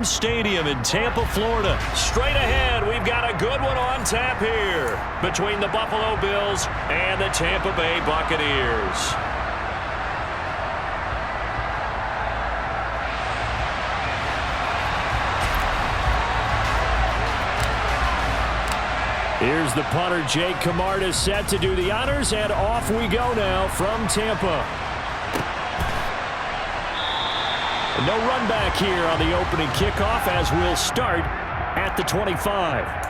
Stadium in Tampa, Florida. Straight ahead, we've got a good one on tap here between the Buffalo Bills and the Tampa Bay Buccaneers. Here's the punter, Jake Camarda, set to do the honors, and off we go now from Tampa. No run back here on the opening kickoff as we'll start at the 25.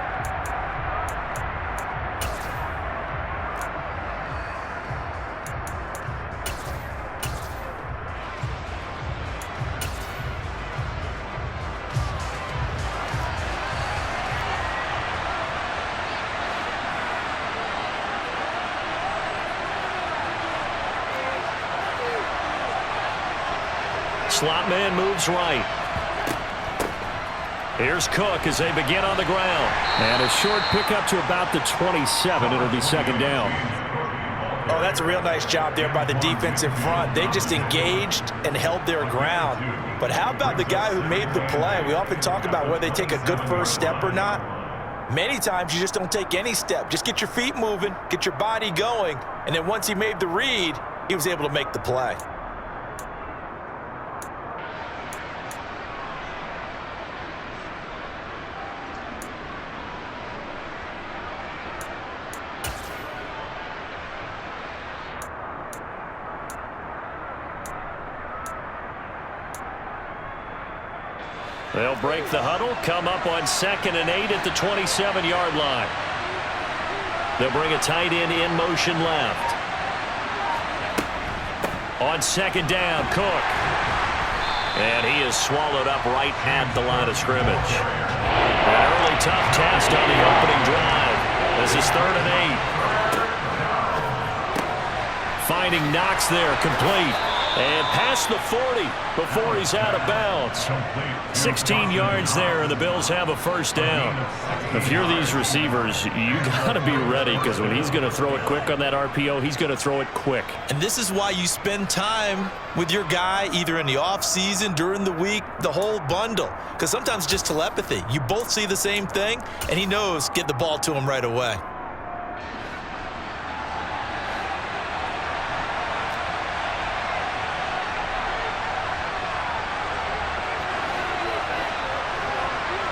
Slot man moves right. Here's Cook as they begin on the ground. And a short pickup to about the 27. It'll be second down. Oh, that's a real nice job there by the defense in front. They just engaged and held their ground. But how about the guy who made the play? We often talk about whether they take a good first step or not. Many times you just don't take any step. Just get your feet moving, get your body going, and then once he made the read, he was able to make the play. They'll break the huddle, come up on 2nd and 8 at the 27-yard line. They'll bring a tight end in motion left. On 2nd down, Cook. And he is swallowed up right at the line of scrimmage. An early tough test on the opening drive. This is 3rd and 8. Finding Knox there, complete. And past the 40 before he's out of bounds. 16 yards there, and the Bills have a first down. If you're these receivers, you got to be ready, because when he's going to throw it quick on that RPO, he's going to throw it quick. And this is why you spend time with your guy either in the offseason, during the week, the whole bundle. Because sometimes just telepathy. You both see the same thing, and he knows get the ball to him right away.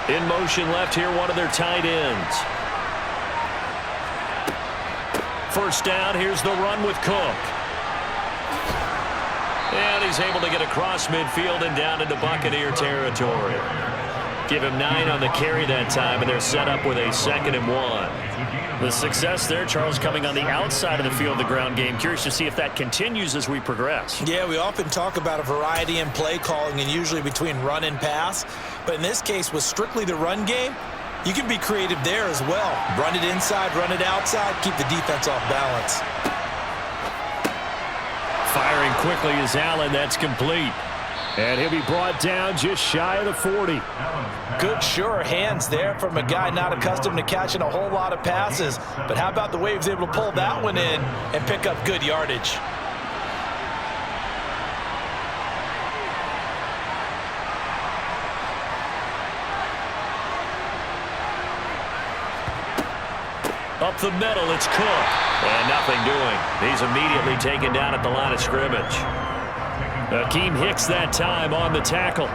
In motion left here, one of their tight ends. First down, here's the run with Cook. And he's able to get across midfield and down into Buccaneer territory. Give him 9 on the carry that time, and they're set up with a 2nd and 1. The success there, Charles, coming on the outside of the field, the ground game. Curious to see if that continues as we progress. Yeah, we often talk about a variety in play calling and usually between run and pass. But in this case, with strictly the run game, you can be creative there as well. Run it inside, run it outside, keep the defense off balance. Firing quickly is Allen. That's complete. And he'll be brought down just shy of the 40. Good, sure hands there from a guy not accustomed to catching a whole lot of passes. But how about the way he was able to pull that one in and pick up good yardage? Up the middle, it's Cook. And nothing doing. He's immediately taken down at the line of scrimmage. Akeem Hicks that time on the tackle.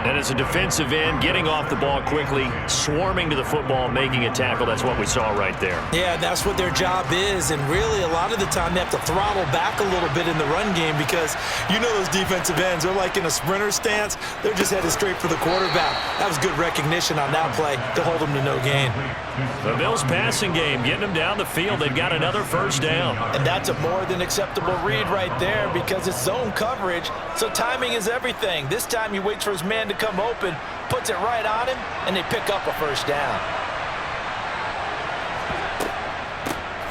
And as a defensive end, getting off the ball quickly, swarming to the football, making a tackle. That's what we saw right there. Yeah, that's what their job is. And really, a lot of the time, they have to throttle back a little bit in the run game because you know those defensive ends, they're like in a sprinter stance. They're just headed straight for the quarterback. That was good recognition on that play to hold them to no gain. The Bills passing game, getting them down the field. They've got another first down. And that's a more than acceptable read right there because it's zone coverage, so timing is everything. This time he waits for his man to come open, puts it right on him, and they pick up a first down.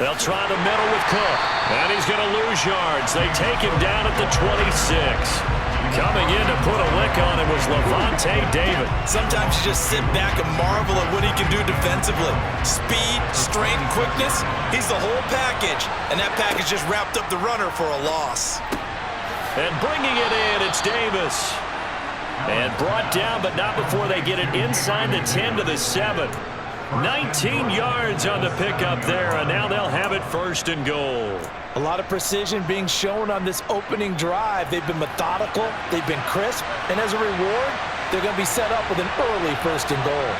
They'll try the middle with Cook, and he's going to lose yards. They take him down at the 26. Coming in to put a lick on him was Levante David. Sometimes you just sit back and marvel at what he can do defensively. Speed, strength, quickness, he's the whole package. And that package just wrapped up the runner for a loss. And bringing it in, it's Davis. And brought down, but not before they get it inside the 10 to the 7. 19 yards on the pickup there, and now they'll have it 1st and goal. A lot of precision being shown on this opening drive. They've been methodical, they've been crisp, and as a reward, they're going to be set up with an early 1st and goal.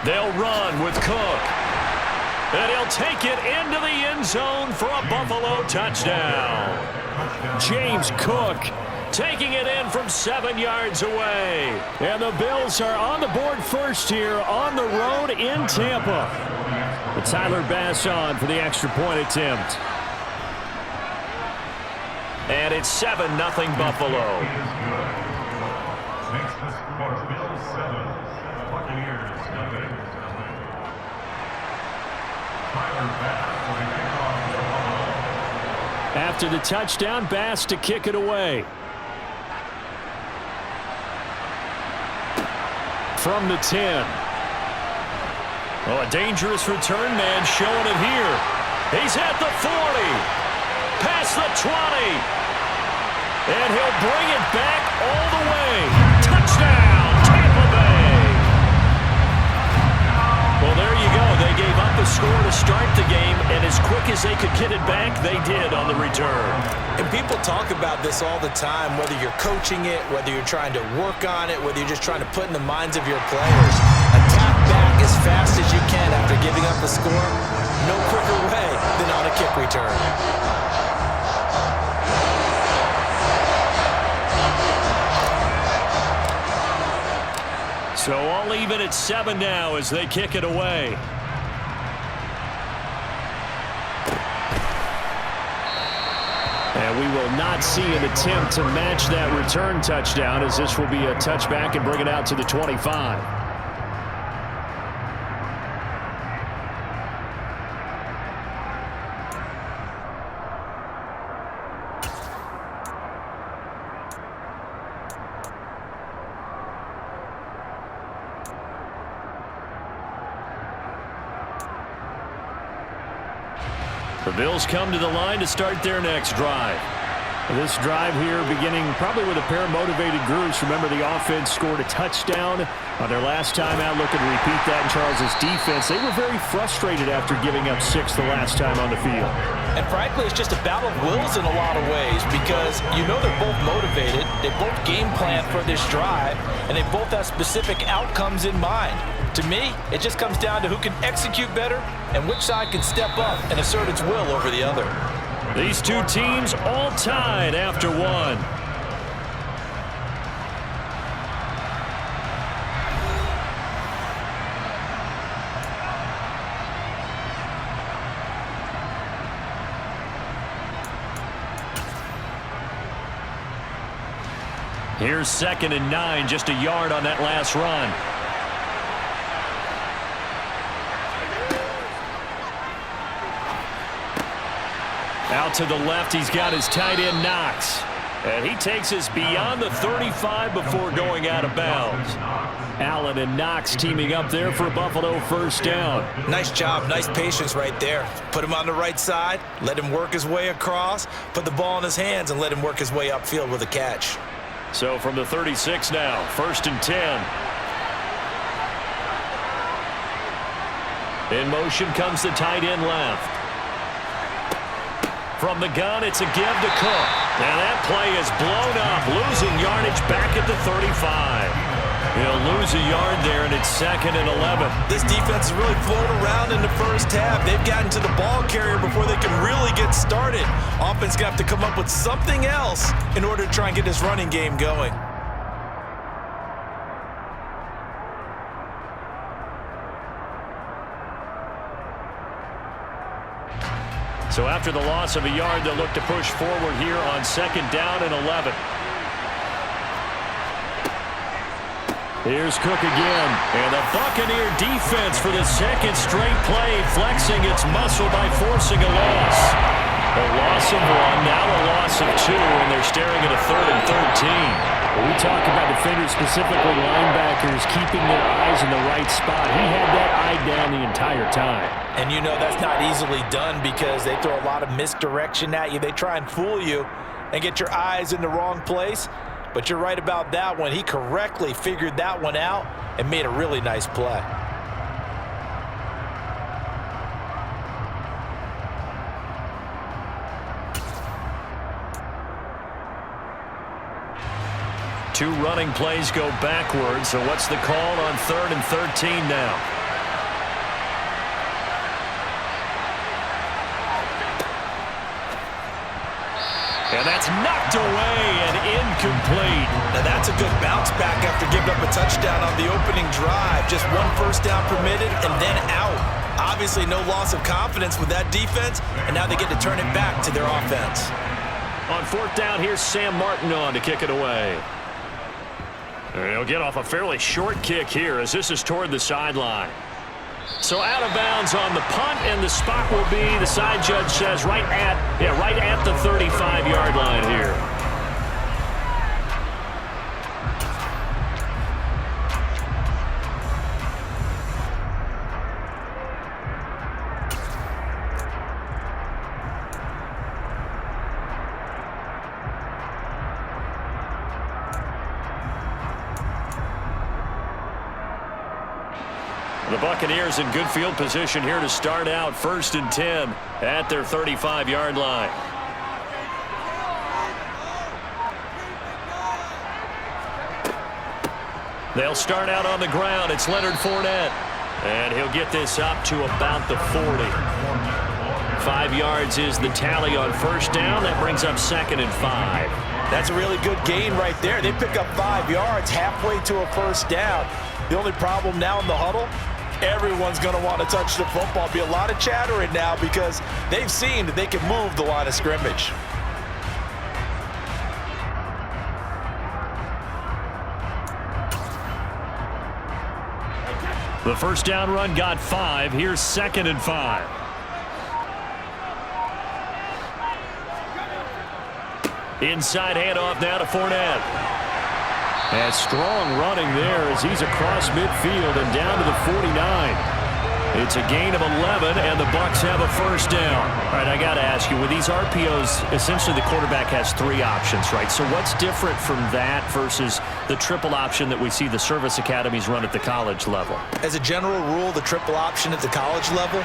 They'll run with Cook. And he'll take it into the end zone for a Buffalo touchdown. James Cook taking it in from 7 yards away. And the Bills are on the board first here on the road in Tampa. But Tyler Bass on for the extra point attempt. And it's 7-0 Buffalo. Makes the score Bills 7, Buccaneers nothing. Tyler Bass will be kicked off for Buffalo. After the touchdown, Bass to kick it away. From the 10. Oh, a dangerous return man showing it here. He's at the 40. Past the 20. And he'll bring it back all the way. Touchdown, Tampa Bay. Well, there you go. They gave up the score to start the game, and as quick as they could get it back, they did on the return. And people talk about this all the time, whether you're coaching it, whether you're trying to work on it, whether you're just trying to put in the minds of your players. Attack back as fast as you can after giving up the score. No quicker way than on a kick return. So all even at 7 now as they kick it away. And we will not see an attempt to match that return touchdown, as this will be a touchback and bring it out to the 25. The Bills come to the line to start their next drive. This drive here beginning probably with a pair of motivated groups. Remember, the offense scored a touchdown on their last time out. Looking to repeat that in Charles' defense. They were very frustrated after giving up 6 the last time on the field. And frankly, it's just a battle of wills in a lot of ways, because you know they're both motivated, they both game plan for this drive, and they both have specific outcomes in mind. To me, it just comes down to who can execute better and which side can step up and assert its will over the other. These two teams all tied after one. Here's 2nd and 9, just a yard on that last run. Out to the left, he's got his tight end Knox. And he takes us beyond the 35 before going out of bounds. Allen and Knox teaming up there for a Buffalo 1st down. Nice job, nice patience right there. Put him on the right side, let him work his way across, put the ball in his hands, and let him work his way upfield with a catch. So from the 36 now, 1st and 10. In motion comes the tight end left. From the gun, it's a give to Cook. And that play is blown up, losing yardage back at the 35. He'll lose a yard there, and it's 2nd and 11. This defense is really flown around in the first half. They've gotten to the ball carrier before they can really get started. Offense got to come up with something else in order to try and get this running game going. So after the loss of a yard, they'll look to push forward here on 2nd down and 11. Here's Cook again. And the Buccaneer defense for the 2nd straight play, flexing its muscle by forcing a loss. A loss of 1, now a loss of 2, and they're staring at a 3rd and 13. When we talk about defenders, specifically linebackers, keeping their eyes in the right spot, he had that eye down the entire time. And you know that's not easily done because they throw a lot of misdirection at you. They try and fool you and get your eyes in the wrong place. But you're right about that one. He correctly figured that one out and made a really nice play. Two running plays go backwards, so what's the call on 3rd and 13 now? And that's knocked away and incomplete. Now that's a good bounce back after giving up a touchdown on the opening drive. Just one first down permitted and then out. Obviously no loss of confidence with that defense, and now they get to turn it back to their offense. On 4th down, here's Sam Martin on to kick it away. And he'll get off a fairly short kick here as this is toward the sideline. So out of bounds on the punt, and the spot will be, the side judge says, right at the 35-yard line here. The Buccaneers in good field position here to start out 1st and 10 at their 35-yard line. They'll start out on the ground. It's Leonard Fournette. And he'll get this up to about the 40. 5 yards is the tally on 1st down. That brings up 2nd and 5. That's a really good gain right there. They pick up 5 yards halfway to a 1st down. The only problem now in the huddle, everyone's going to want to touch the football. Be a lot of chattering now because they've seen that they can move the line of scrimmage. The 1st down run got 5. Here's 2nd and 5. Inside handoff now to Fournette. And strong running there as he's across midfield and down to the 49. It's a gain of 11, and the Bucs have a 1st down. All right, I got to ask you, with these RPOs, essentially the quarterback has 3 options, right? So what's different from that versus the triple option that we see the service academies run at the college level? As a general rule, the triple option at the college level,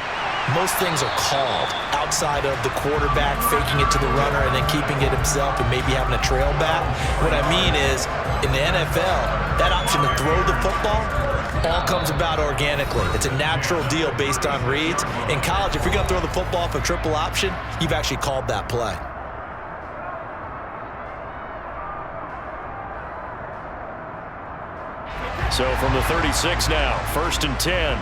most things are called outside of the quarterback faking it to the runner and then keeping it himself and maybe having a trail back. What I mean is, in the NFL, that option to throw the football all comes about organically. It's a natural deal based on reads. In college, if you're going to throw the football off a triple option, you've actually called that play. So from the 36 now, 1st and 10.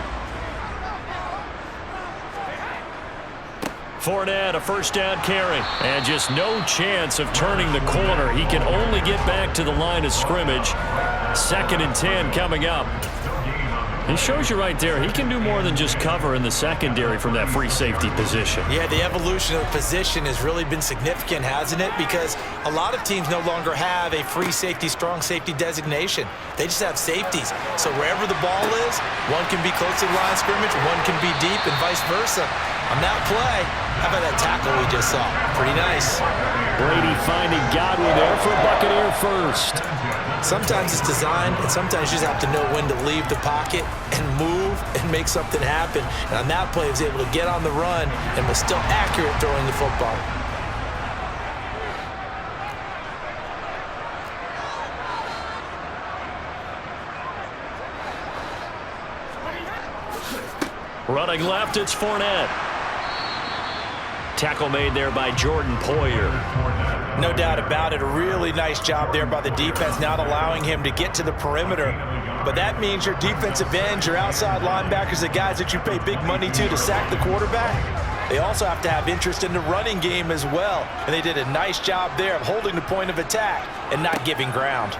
Fournette, a 1st down carry. And just no chance of turning the corner. He can only get back to the line of scrimmage. 2nd and 10 coming up. He shows you right there, he can do more than just cover in the secondary from that free safety position. Yeah, the evolution of the position has really been significant, hasn't it? Because a lot of teams no longer have a free safety, strong safety designation. They just have safeties. So wherever the ball is, one can be close to the line of scrimmage, one can be deep, and vice versa. On that play, how about that tackle we just saw? Pretty nice. Brady finding Godwin there for a Buccaneer 1st. Sometimes it's designed, and sometimes you just have to know when to leave the pocket and move and make something happen. And on that play, he was able to get on the run and was still accurate throwing the football. Running left, it's Fournette. Tackle made there by Jordan Poyer. No doubt about it. A really nice job there by the defense, not allowing him to get to the perimeter. But that means your defensive ends, your outside linebackers, the guys that you pay big money to sack the quarterback, they also have to have interest in the running game as well. And they did a nice job there of holding the point of attack and not giving ground.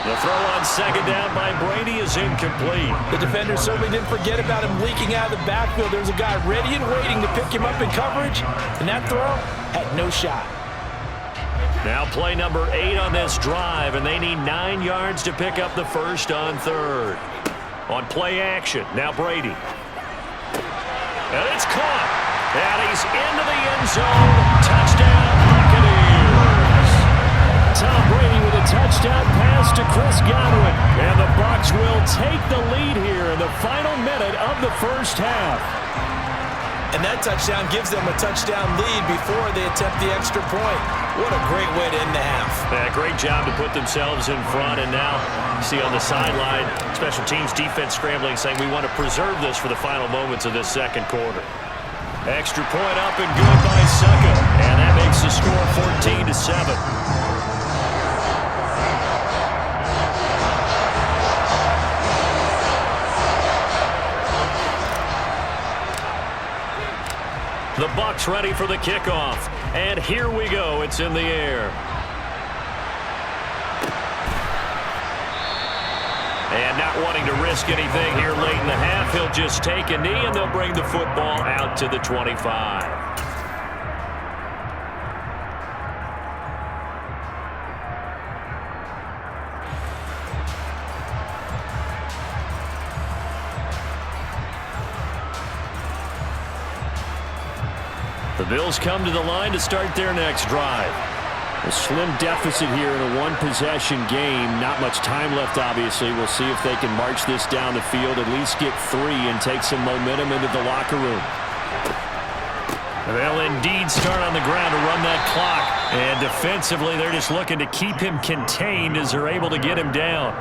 The throw on 2nd down by Brady is incomplete. The defender certainly didn't forget about him leaking out of the backfield. There was a guy ready and waiting to pick him up in coverage, and that throw had no shot. Now play number 8 on this drive, and they need 9 yards to pick up the first on third. On play action, now Brady. And it's caught. And he's into the end zone. Touchdown, Buccaneers. Tom Brady with a touchdown pass to Chris Godwin. And the Bucs will take the lead here in the final minute of the first half. And that touchdown gives them a touchdown lead before they attempt the extra point. What a great way to end the half. Yeah, great job to put themselves in front. And now, you see on the sideline, special teams defense scrambling, saying we want to preserve this for the final moments of this second quarter. Extra point up and good by Succa. And that makes the score 14-7. The Bucs ready for the kickoff. And here we go. It's in the air. And not wanting to risk anything here late in the half, he'll just take a knee, and they'll bring the football out to the 25. The Bills come to the line to start their next drive. A slim deficit here in a one-possession game. Not much time left, obviously. We'll see if they can march this down the field, at least get 3, and take some momentum into the locker room. They'll indeed start on the ground to run that clock. And defensively, they're just looking to keep him contained as they're able to get him down.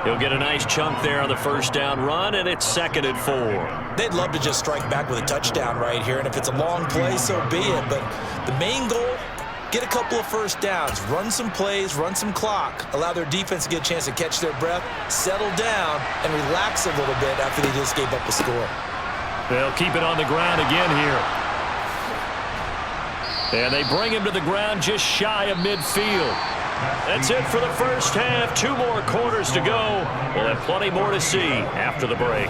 He'll get a nice chunk there on the first down run, and it's 2nd and 4. They'd love to just strike back with a touchdown right here, and if it's a long play, so be it. But the main goal, get a couple of first downs, run some plays, run some clock, allow their defense to get a chance to catch their breath, settle down, and relax a little bit after they just gave up a score. They'll keep it on the ground again here. And they bring him to the ground just shy of midfield. That's it for the first half. 2 more quarters to go. We'll have plenty more to see after the break.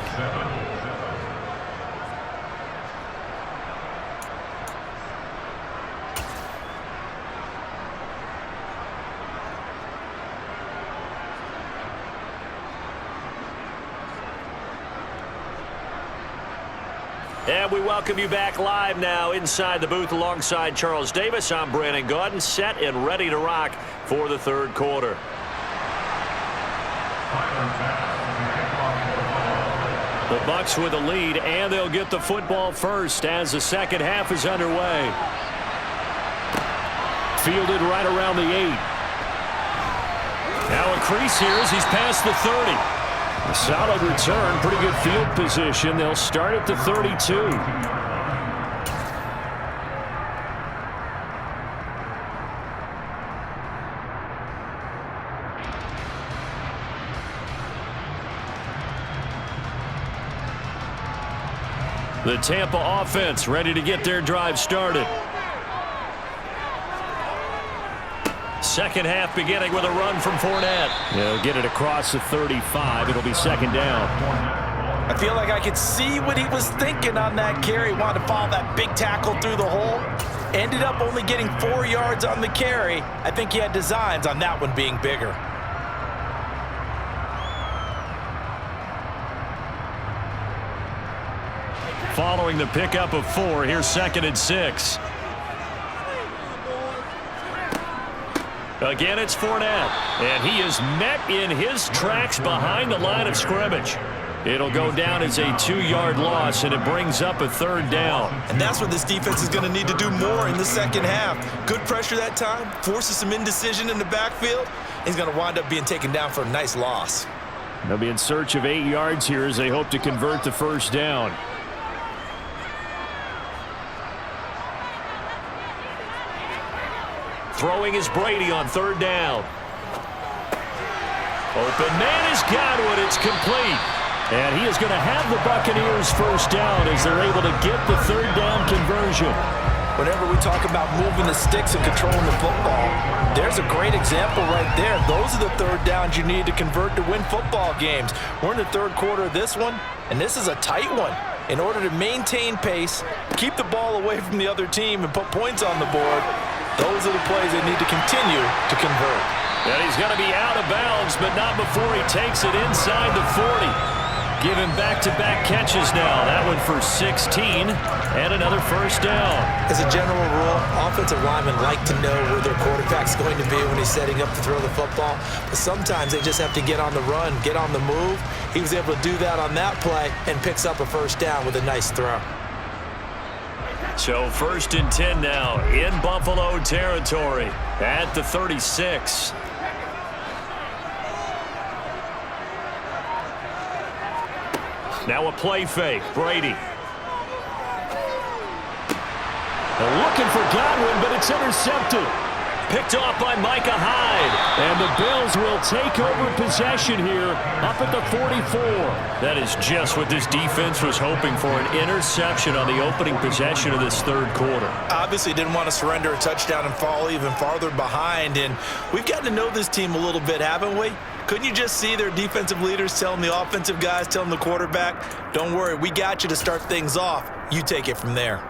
And we welcome you back live now inside the booth alongside Charles Davis. I'm Brandon Gaudin, set and ready to rock for the third quarter. The Bucs with the lead, and they'll get the football first as the second half is underway. Fielded right around the 8. Now a crease here as he's past the 30. A solid return, pretty good field position. They'll start at the 32. The Tampa offense ready to get their drive started. Second half beginning with a run from Fournette. They'll get it across the 35. It'll be 2nd down. I feel like I could see what he was thinking on that carry. Wanted to follow that big tackle through the hole. Ended up only getting 4 yards on the carry. I think he had designs on that one being bigger. Following the pickup of 4, here's 2nd and 6. Again, it's Fournette, and he is met in his tracks behind the line of scrimmage. It'll go down as a 2-yard loss, and it brings up a 3rd down. And that's what this defense is going to need to do more in the second half. Good pressure that time, forces some indecision in the backfield. He's going to wind up being taken down for a nice loss. They'll be in search of 8 yards here as they hope to convert the first down. Throwing is Brady on 3rd down. Open man is Godwin. It's complete. And he is going to have the Buccaneers first down as they're able to get the 3rd down conversion. Whenever we talk about moving the sticks and controlling the football, there's a great example right there. Those are the 3rd downs you need to convert to win football games. We're in the 3rd quarter of this one, and this is a tight one. In order to maintain pace, keep the ball away from the other team, and put points on the board, Those are the plays they need to continue to convert. And he's going to be out of bounds, but not before he takes it inside the 40. Giving back-to-back catches now. That one for 16 and another first down. As a general rule, offensive linemen like to know where their quarterback's going to be when he's setting up to throw the football. But sometimes they just have to get on the run, get on the move. He was able to do that on that play and picks up a first down with a nice throw. So 1st and 10 now in Buffalo territory at the 36. Now a play fake. Brady. They're looking for Godwin, but it's intercepted. Picked off by Micah Hyde. And the Bills will take over possession here up at the 44. That is just what this defense was hoping for, an interception on the opening possession of this third quarter. Obviously didn't want to surrender a touchdown and fall even farther behind. And we've gotten to know this team a little bit, haven't we? Couldn't you just see their defensive leaders telling the offensive guys, telling the quarterback, don't worry, we got you to start things off. You take it from there.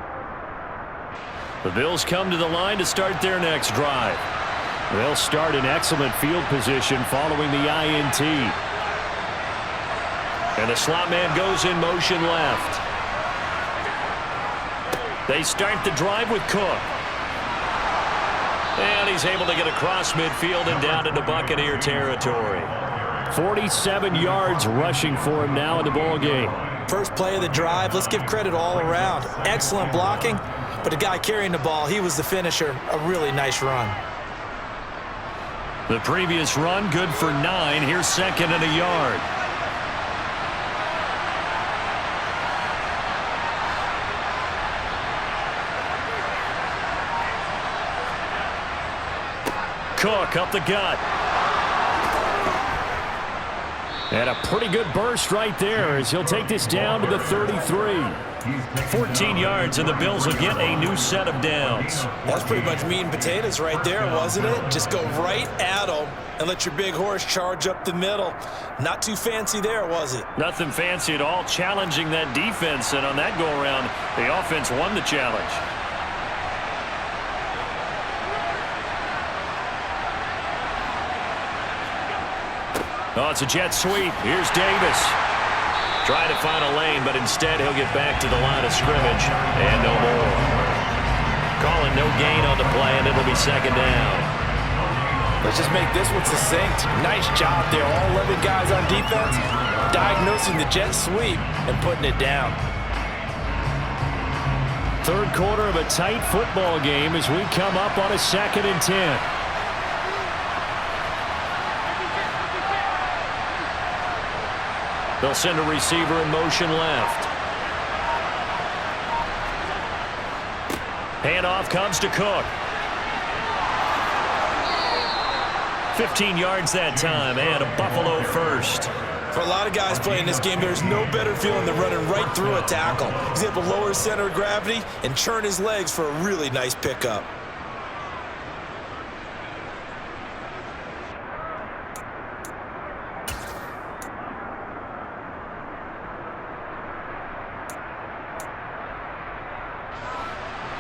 The Bills come to the line to start their next drive. They'll start in excellent field position following the INT. And the slot man goes in motion left. They start the drive with Cook. And he's able to get across midfield and down into Buccaneer territory. 47 yards rushing for him now in the ball game. First play of the drive, let's give credit all around. Excellent blocking, but the guy carrying the ball, he was the finisher. A really nice run. The previous run good for 9. Here's 2nd and a yard. Cook up the gut. And a pretty good burst right there as he'll take this down to the 33. 14 yards, and the Bills will get a new set of downs. That's pretty much meat and potatoes right there, wasn't it? Just go right at them and let your big horse charge up the middle. Not too fancy there, was it? Nothing fancy at all, challenging that defense, and on that go-around, the offense won the challenge. Oh, it's a jet sweep. Here's Davis. Trying to find a lane, but instead he'll get back to the line of scrimmage. And no more. Calling no gain on the play, and it'll be 2nd down. Let's just make this one succinct. Nice job there. All 11 guys on defense diagnosing the jet sweep and putting it down. Third quarter of a tight football game as we come up on a 2nd and 10. They'll send a receiver in motion left. Handoff comes to Cook. 15 yards that time, and a Buffalo first. For a lot of guys playing this game, there's no better feeling than running right through a tackle. He's able to lower his center of gravity and churn his legs for a really nice pickup.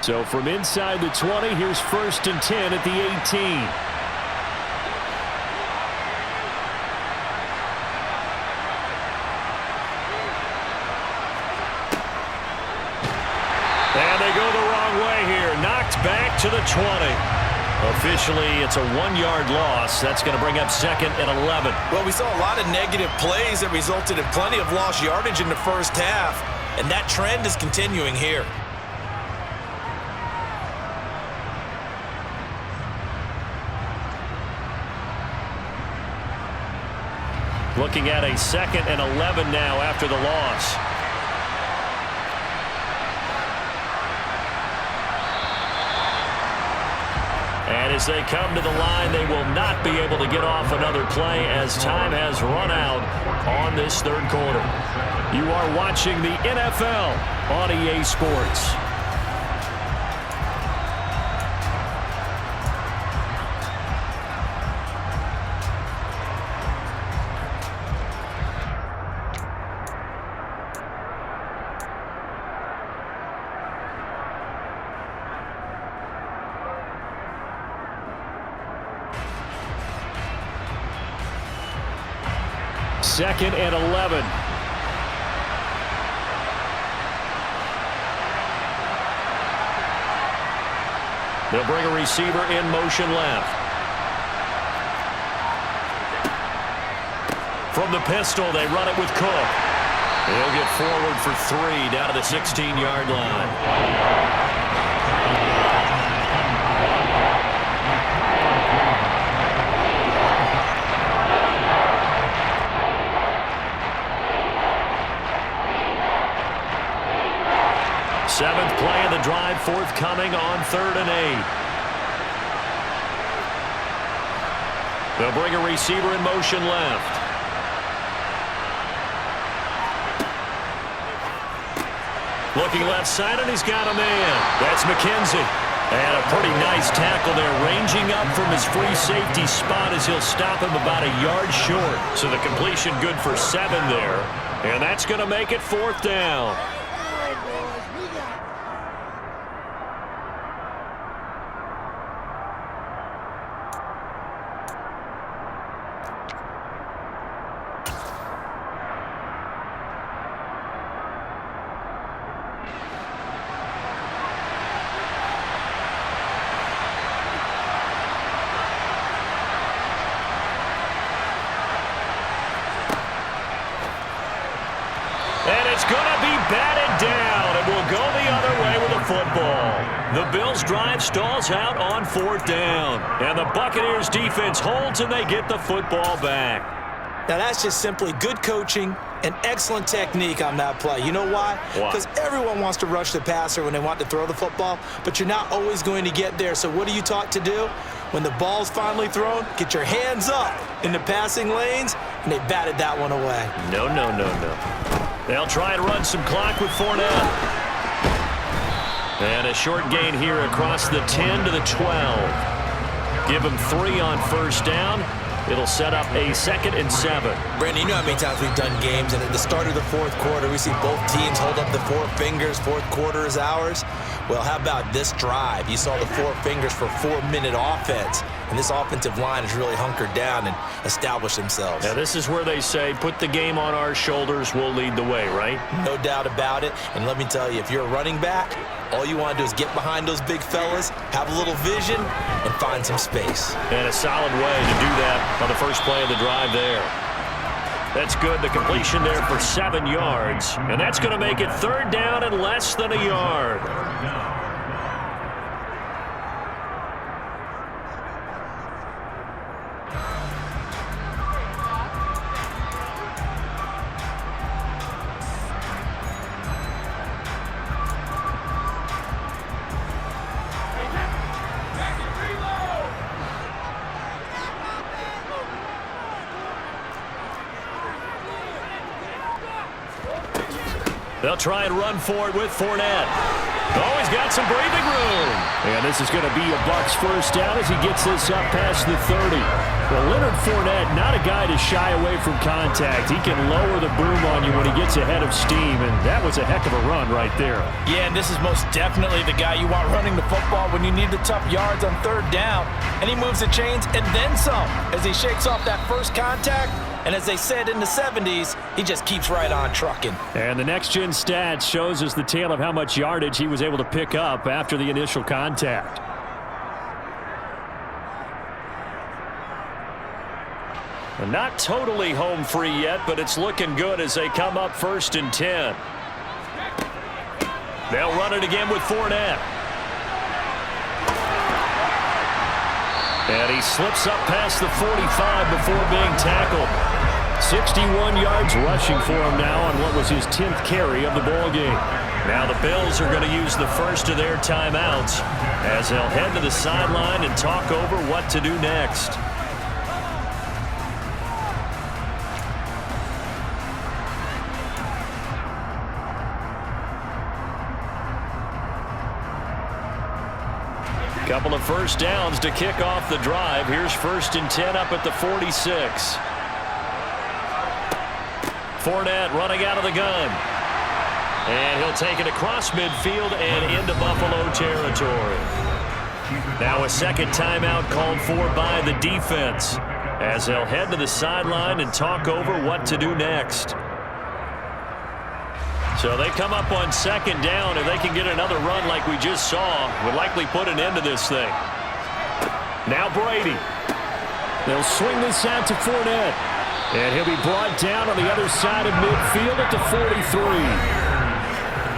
So from inside the 20, here's 1st and 10 at the 18. And they go the wrong way here. Knocked back to the 20. Officially, it's a 1-yard loss. That's going to bring up 2nd and 11. Well, we saw a lot of negative plays that resulted in plenty of lost yardage in the first half, and that trend is continuing here. Looking at a 2nd and 11 now after the loss. And as they come to the line, they will not be able to get off another play as time has run out on this third quarter. You are watching the NFL on EA Sports. 2nd and 11. They'll bring a receiver in motion left. From the pistol, they run it with Cook. He'll get forward for 3 down to the 16-yard line. Seventh play of the drive forthcoming on 3rd and 8. They'll bring a receiver in motion left. Looking left side, and he's got a man. That's McKenzie. And a pretty nice tackle there, ranging up from his free safety spot as he'll stop him about a yard short. So the completion good for 7 there. And that's going to make it 4th down. And it's going to be batted down, and we'll go the other way with the football. The Bills' drive stalls out on 4th down, and the Buccaneers' defense holds, and they get the football back. Now, that's just simply good coaching and excellent technique on that play. You know why? Because everyone wants to rush the passer when they want to throw the football, but you're not always going to get there. So what are you taught to do? When the ball's finally thrown, get your hands up in the passing lanes, and they batted that one away. No. They'll try and run some clock with Fournette. And a short gain here across the 10 to the 12. Give him 3 on 1st down. It'll set up a 2nd and 7. Brandon, you know how many times we've done games, and at the start of the 4th quarter, we see both teams hold up the 4 fingers, 4th quarter is ours. Well, how about this drive? You saw the 4 fingers for 4-minute offense, and this offensive line has really hunkered down and established themselves. Now, this is where they say, put the game on our shoulders, we'll lead the way, right? No doubt about it, and let me tell you, if you're a running back, all you want to do is get behind those big fellas, have a little vision, and find some space. And a solid way to do that on the first play of the drive there. That's good. The completion there for 7 yards. And that's going to make it 3rd down and less than a yard. They'll try and run for it with Fournette. Oh, he's got some breathing room. And this is going to be a Bucs 1st down as he gets this up past the 30. Well, Leonard Fournette, not a guy to shy away from contact. He can lower the boom on you when he gets ahead of steam, and that was a heck of a run right there. Yeah, and this is most definitely the guy you want running the football when you need the tough yards on 3rd down. And he moves the chains and then some as he shakes off that first contact. And as they said in the 70s, he just keeps right on trucking. And the next-gen stats shows us the tale of how much yardage he was able to pick up after the initial contact. And not totally home free yet, but it's looking good as they come up 1st and 10. They'll run it again with Fournette. And he slips up past the 45 before being tackled. 61 yards rushing for him now on what was his 10th carry of the ball game. Now the Bills are going to use the first of their timeouts as they'll head to the sideline and talk over what to do next. Couple of 1st downs to kick off the drive. Here's 1st and 10 up at the 46. Fournette running out of the gun. And he'll take it across midfield and into Buffalo territory. Now a 2nd timeout called for by the defense. as they'll head to the sideline and talk over what to do next. So they come up on second down. If they can get another run like we just saw, would likely put an end to this thing. Now Brady. They'll swing this out to Fournette. And he'll be brought down on the other side of midfield at the 43.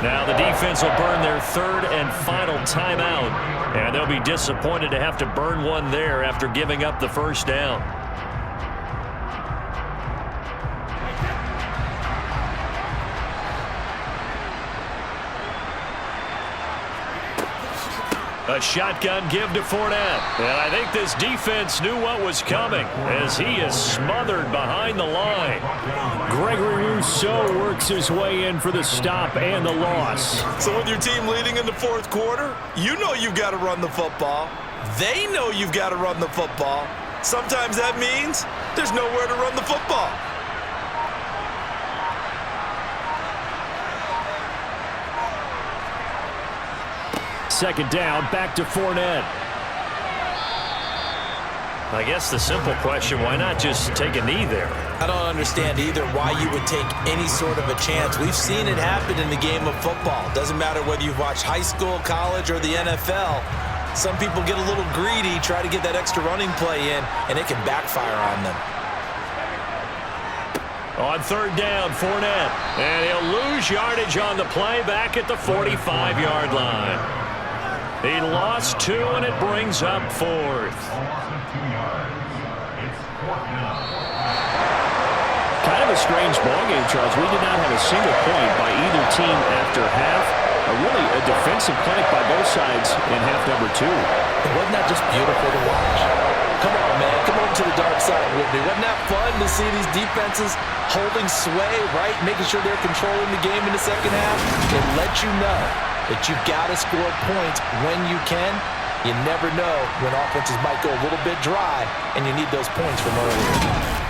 Now the defense will burn their third and final timeout. And they'll be disappointed to have to burn one there after giving up the first down. A shotgun give to Fournette. And I think this defense knew what was coming as he is smothered behind the line. Gregory Rousseau works his way in for the stop and the loss. So with your team leading in the fourth quarter, you know you've got to run the football. They know you've got to run the football. Sometimes that means there's nowhere to run the football. Second down, back to Fournette. I guess the simple question, why not just take a knee there? I don't understand either why you would take any sort of a chance. We've seen it happen in the game of football. Doesn't matter whether you've watched high school, college, or the NFL. Some people get a little greedy, try to get that extra running play in, and it can backfire on them. On third down, Fournette. And he'll lose yardage on the play back at the 45-yard line. He lost 2, and it brings up fourth. Kind of a strange ballgame, Charles. We did not have a single point by either team after half. Really a defensive clinic by both sides in half number 2. Wasn't that just beautiful to watch? Come on, man. Come over to the dark side with me. Wasn't that fun to see these defenses holding sway, right? Making sure they're controlling the game in the second half? It lets you know that you've got to score points when you can. You never know when offenses might go a little bit dry, and you need those points from earlier.